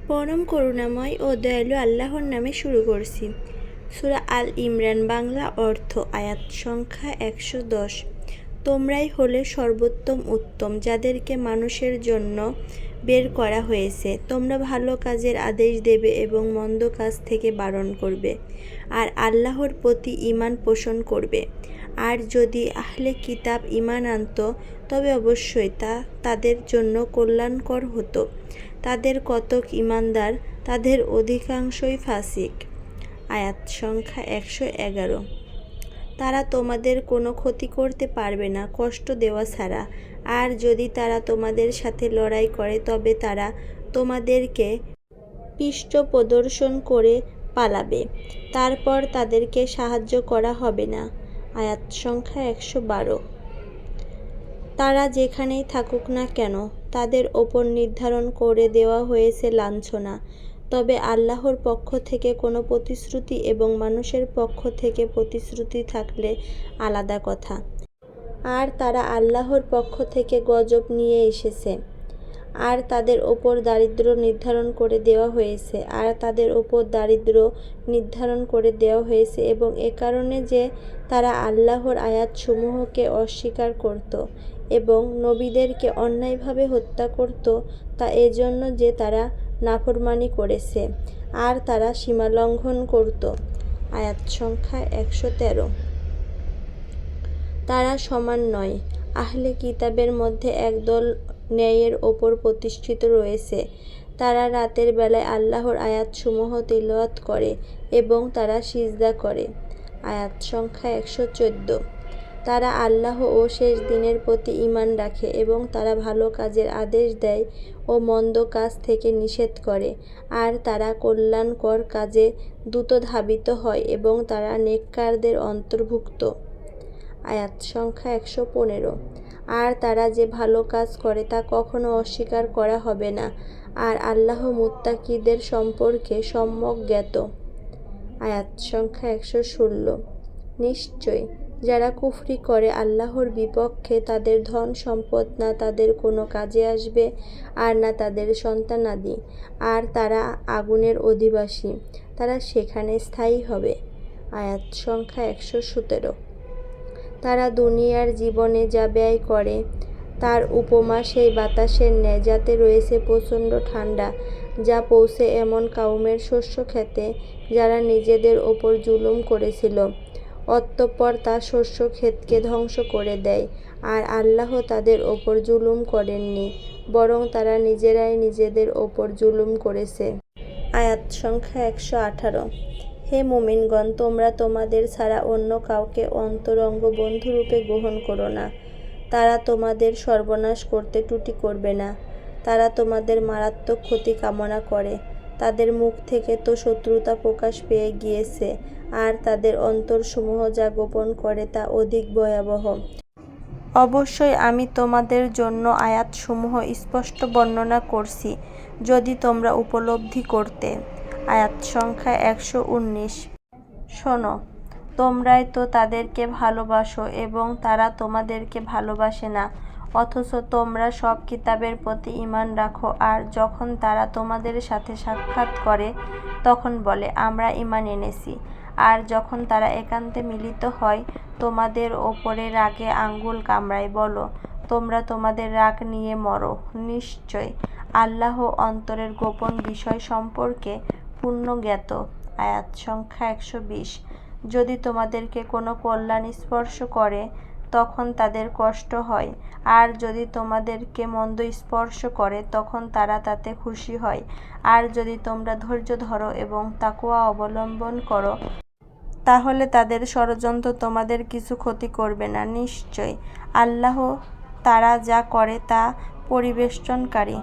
পরম করুণাময় ও দয়ালু আল্লাহর নামে শুরু করছি। সূরা আল ইমরান, বাংলা অর্থ। আয়াত সংখ্যা ১১০। তোমরাই হলে সর্বোত্তম উত্তম, যাদেরকে মানুষের জন্য বের করা হয়েছে। তোমরা ভালো কাজের আদেশ দেবে এবং মন্দ কাজ থেকে বারণ করবে, আর আল্লাহর প্রতি ঈমান পোষণ করবে। আর যদি আহলে কিতাব ঈমান আনত, তবে অবশ্যই তা তাদের জন্য কল্যাণকর হতো। তাদের কতক ঈমানদার, তাদের অধিকাংশই ফাসিক। আয়াত সংখ্যা ১১১। তারা তোমাদের কোনো ক্ষতি করতে পারবে না, কষ্ট দেওয়া ছাড়া। আর যদি তারা তোমাদের সাথে লড়াই করে, তবে তারা তোমাদেরকে পৃষ্ঠ প্রদর্শন করে পালাবে। তারপর তাদেরকে সাহায্য করা হবে না। আয়াত সংখ্যা ১১২। তারা যেখানেই থাকুক না কেন, তাদের ওপর নির্ধারণ করে দেওয়া হয়েছে লাঞ্ছনা। তবে আল্লাহর পক্ষ থেকে কোনো প্রতিশ্রুতি এবং মানুষের পক্ষ থেকে প্রতিশ্রুতি থাকলে আলাদা কথা। আর তারা আল্লাহর পক্ষ থেকে গজব নিয়ে এসেছে, আর তাদের ওপর দারিদ্র্য নির্ধারণ করে দেওয়া হয়েছে। আর তাদের ওপর দারিদ্র্য নির্ধারণ করে দেওয়া হয়েছে এবং এ কারণে যে তারা আল্লাহর আয়াতসমূহকে অস্বীকার করত এবং নবীদেরকে অন্যায়ভাবে হত্যা করত, তা এজন্য যে তারা নাফরমানি করেছে আর তারা সীমালঙ্ঘন করত। আয়াত সংখ্যা ১১৩। তারা সমান নয়। আহলে কিতাবের মধ্যে একদল ন্যায়ের ওপর প্রতিষ্ঠিত রয়েছে। তারা রাতের বেলায় আল্লাহর আয়াতসমূহ তিলাওয়াত করে এবং তারা সিজদা করে। আয়াত সংখ্যা ১১৪। তারা আল্লাহ ও শেষ দিনের প্রতি ঈমান রাখে এবং তারা ভালো কাজের আদেশ দেয় ও মন্দ কাজ থেকে নিষেধ করে। আর তারা কল্যাণকর কাজে দ্রুত ধাবিত হয় এবং তারা নেককারদের অন্তর্ভুক্ত। আয়াত সংখ্যা ১১৫। আর তারা যে ভালো কাজ করে তা কখনো অস্বীকার করা হবে না, আর আল্লাহ মুত্তাকীদের সম্পর্কে সম্যক জ্ঞাত। আয়াত সংখ্যা ১১৬। নিশ্চয় যারা কুফরি করে আল্লাহর বিপক্ষে, তাদের ধন সম্পদ না তাদের কোনো কাজে আসবে আর না তাদের সন্তানাদি, আর তারা আগুনের অধিবাসী, তারা সেখানে স্থায়ী হবে। আয়াত সংখ্যা ১১৭। তারা দুনিয়ার জীবনে যা ব্যয় করে তার উপমা সেই বাতাসের ন্যায়, যাতে রয়েছে প্রচণ্ড ঠান্ডা, যা পৌঁছে এমন কাউমের শস্য ক্ষেতে যারা নিজেদের ওপর জুলুম করেছিল। অতঃপর তা শস্য ক্ষেতকে ধ্বংস করে দেয়। আর আল্লাহ তাদের ওপর জুলুম করেননি, বরং তারা নিজেরাই নিজেদের ওপর জুলুম করেছে। আয়াত সংখ্যা ১১৮। হে মুমিনগণ, তোমরা তোমাদের ছাড়া অন্য কাউকে অন্তরঙ্গ বন্ধুরূপে গ্রহণ করো না। তারা তোমাদের সর্বনাশ করতে ত্রুটি করবে না। তারা তোমাদের মারাত্মক ক্ষতি কামনা করে। তাদের মুখ থেকে তো শত্রুতা প্রকাশ পেয়ে গিয়েছে, আর তাদের অন্তরসমূহ যা গোপন করে তা অধিক ভয়াবহ। অবশ্যই আমি তোমাদের জন্য আয়াতসমূহ স্পষ্ট বর্ণনা করছি, যদি তোমরা উপলব্ধি করতে। আয়াত সংখ্যা ১১৯। শোনো, তোমরাই তো তাদেরকে ভালোবাসো এবং তারা তোমাদেরকে ভালোবাসে না, অথচ তোমরা সব কিতাবের প্রতি ঈমান রাখো। আর যখন তারা তোমাদের সাথে সাক্ষাৎ করে, তখন বলে, আমরা ঈমান এনেছি। আর যখন তারা একান্তে মিলিত হয়, তোমাদের ওপরে রাগে আঙ্গুল কামড়ায়, বলো, তোমরা তোমাদের রাগ নিয়ে মরো। নিশ্চয় আল্লাহ অন্তরের গোপন বিষয় সম্পর্কে পূর্ণ জ্ঞাত। আয়াত সংখ্যা ১২০। যদি তোমাদেরকে কোনো কল্যাণ স্পর্শ করে, তখন তাদের কষ্ট হয়, আর যদি তোমাদেরকে মন্দ স্পর্শ করে, তখন তারা তাতে খুশি হয়। আর যদি তোমরা ধৈর্য ধরো এবং তাকওয়া অবলম্বন করো, তাহলে তাদের ষড়যন্ত্র তোমাদের কিছু ক্ষতি করবে না। নিশ্চয় আল্লাহ তারা যা করে তা পরিবেষ্টনকারী।